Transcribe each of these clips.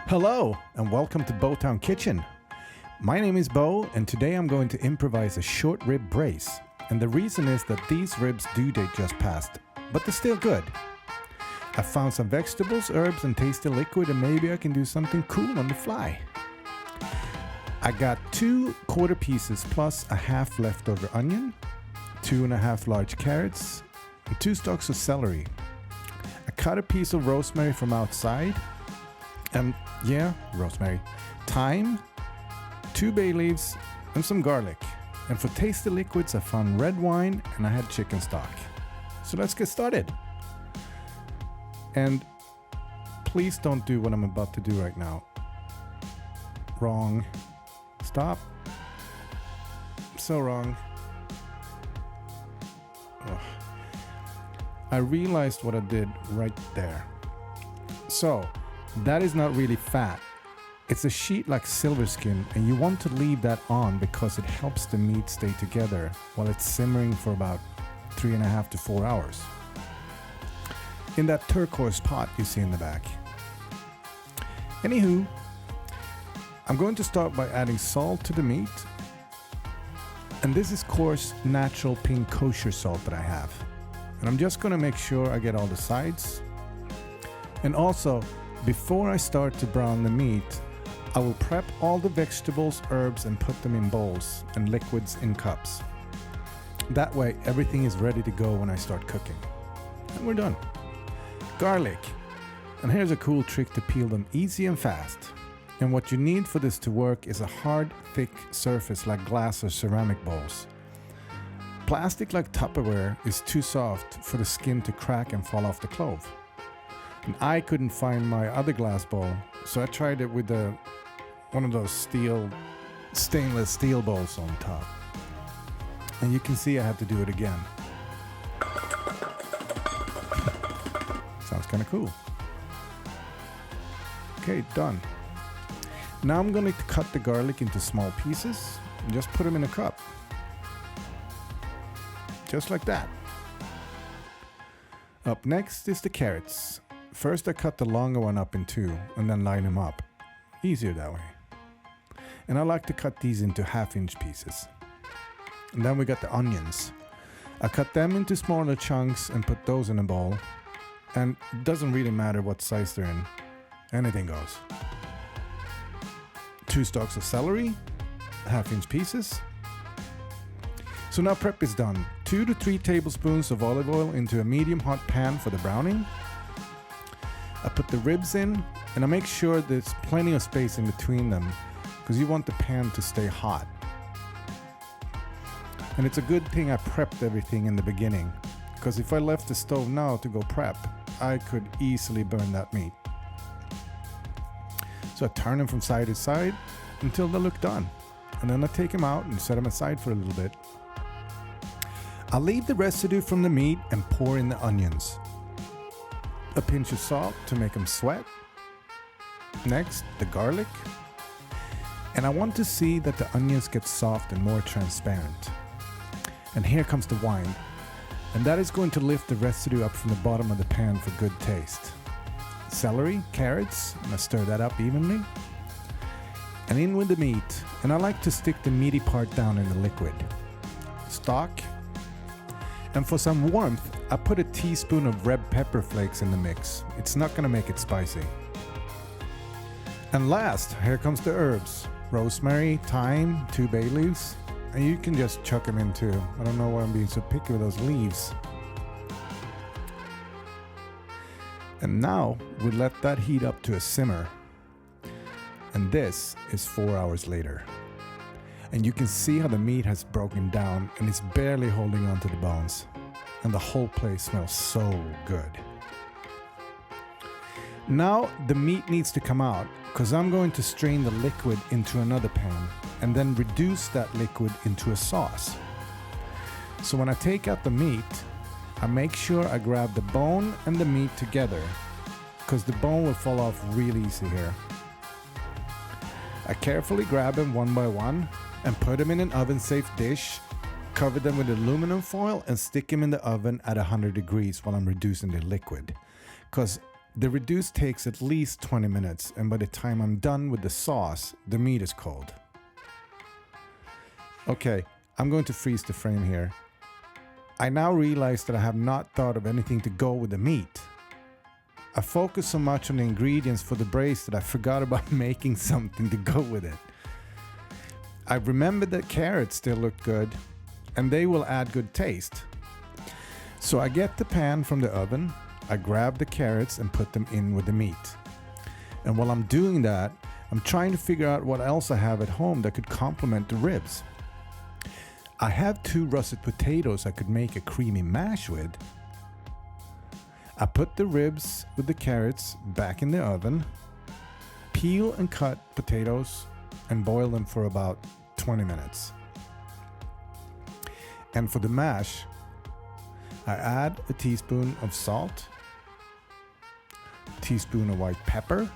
Hello and welcome to Bowtown Kitchen. My name is Bo and today I'm going to improvise a short rib braise. And the reason is that these ribs due date just passed, but they're still good. I found some vegetables, herbs and tasty liquid and maybe I can do something cool on the fly. I got 2 quarter pieces plus a half leftover onion, 2.5 large carrots, and 2 stalks of celery. I cut a piece of rosemary from outside, and rosemary, thyme, 2 bay leaves, and some garlic. And for tasty liquids, I found red wine and I had chicken stock. So let's get started. And please don't do what I'm about to do right now. Wrong. Stop. So wrong. Ugh. I realized what I did right there. So, that is not really fat. It's a sheet like silver skin and you want to leave that on because it helps the meat stay together while it's simmering for about 3.5 to 4 hours. In that turquoise pot you see in the back. Anywho, I'm going to start by adding salt to the meat. And this is coarse, natural pink kosher salt that I have. And I'm just going to make sure I get all the sides. And also, before I start to brown the meat, I will prep all the vegetables, herbs and put them in bowls and liquids in cups. That way everything is ready to go when I start cooking. And we're done. Garlic. And here's a cool trick to peel them easy and fast. And what you need for this to work is a hard, thick surface like glass or ceramic bowls. Plastic like Tupperware is too soft for the skin to crack and fall off the clove. And I couldn't find my other glass bowl, so I tried it with one of those stainless steel bowls on top. And you can see I had to do it again. Sounds kind of cool. Okay, done. Now I'm going to cut the garlic into small pieces and just put them in a cup. Just like that. Up next is the carrots. First I cut the longer one up in 2 and then line them up. Easier that way. And I like to cut these into 1/2-inch pieces. And then we got the onions. I cut them into smaller chunks and put those in a bowl. And it doesn't really matter what size they're in. Anything goes. 2 stalks of celery, 1/2-inch pieces. So now prep is done. 2 to 3 tablespoons of olive oil into a medium hot pan for the browning. I put the ribs in and I make sure there's plenty of space in between them because you want the pan to stay hot. And it's a good thing I prepped everything in the beginning because if I left the stove now to go prep, I could easily burn that meat. So I turn them from side to side until they look done. And then I take them out and set them aside for a little bit. I'll leave the residue from the meat and pour in the onions. A pinch of salt to make them sweat. Next, the garlic. And I want to see that the onions get soft and more transparent. And here comes the wine. And that is going to lift the residue up from the bottom of the pan for good taste. Celery, carrots, and I stir that up evenly. And in with the meat. And I like to stick the meaty part down in the liquid. Stock. And for some warmth, I put a teaspoon of red pepper flakes in the mix. It's not going to make it spicy. And last, here comes the herbs. Rosemary, thyme, 2 bay leaves. And you can just chuck them in too. I don't know why I'm being so picky with those leaves. And now we let that heat up to a simmer. And this is 4 hours later. And you can see how the meat has broken down and it's barely holding on to the bones. And the whole place smells so good. Now the meat needs to come out because I'm going to strain the liquid into another pan and then reduce that liquid into a sauce. So when I take out the meat, I make sure I grab the bone and the meat together because the bone will fall off real easy here. I carefully grab them one by one and put them in an oven-safe dish, cover them with aluminum foil and stick them in the oven at 100 degrees while I'm reducing the liquid. Because The reduce takes at least 20 minutes, and by the time I'm done with the sauce, the meat is cold. Okay, I'm going to freeze the frame here. I now realize that I have not thought of anything to go with the meat. I focused so much on the ingredients for the braise that I forgot about making something to go with it. I remembered that carrots still look good, and they will add good taste. So I get the pan from the oven, I grab the carrots and put them in with the meat. And while I'm doing that, I'm trying to figure out what else I have at home that could complement the ribs. I have 2 russet potatoes I could make a creamy mash with. I put the ribs with the carrots back in the oven, peel and cut potatoes, and boil them for about 20 minutes. And for the mash, I add a teaspoon of salt, a teaspoon of white pepper,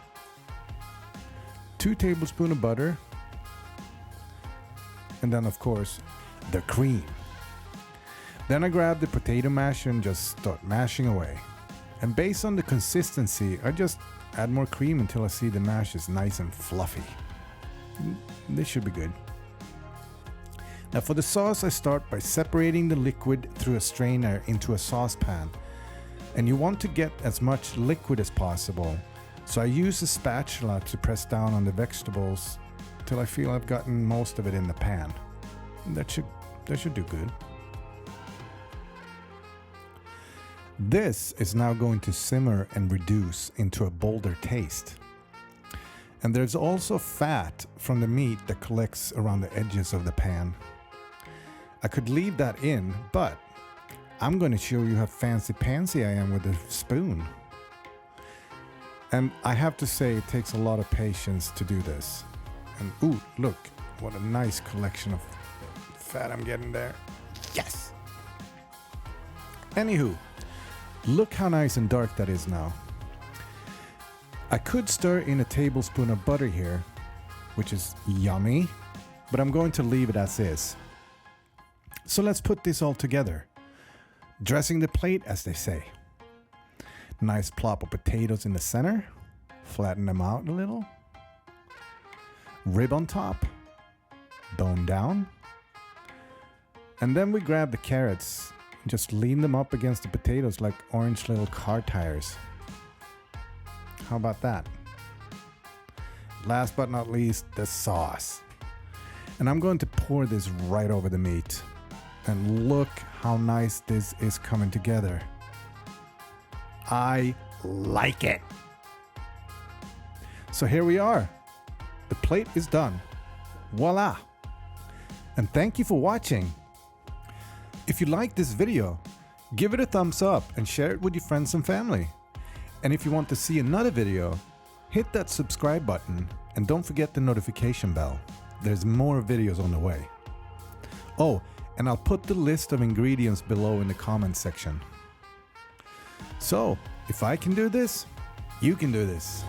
2 tablespoons of butter, and then of course the cream. Then I grab the potato masher and just start mashing away. And based on the consistency, I just add more cream until I see the mash is nice and fluffy. This should be good. Now for the sauce, I start by separating the liquid through a strainer into a saucepan. And you want to get as much liquid as possible. So I use a spatula to press down on the vegetables till I feel I've gotten most of it in the pan. That should do good. This is now going to simmer and reduce into a bolder taste. And there's also fat from the meat that collects around the edges of the pan. I could leave that in, but I'm going to show you how fancy-pantsy I am with a spoon. And I have to say it takes a lot of patience to do this. And ooh, look, what a nice collection of fat I'm getting there. Yes! Anywho, look how nice and dark that is now. I could stir in a tablespoon of butter here, which is yummy, but I'm going to leave it as is. So let's put this all together. Dressing the plate, as they say. Nice plop of potatoes in the center. Flatten them out a little. Rib on top. Bone down. And then we grab the carrots and just lean them up against the potatoes like orange little car tires. How about that? Last but not least, the sauce. And I'm going to pour this right over the meat. And look how nice this is coming together. I like it. So here we are. The plate is done. Voila. And thank you for watching. If you like this video, give it a thumbs up and share it with your friends and family. And if you want to see another video, hit that subscribe button and don't forget the notification bell. There's more videos on the way. Oh, and I'll put the list of ingredients below in the comment section. So, if I can do this, you can do this.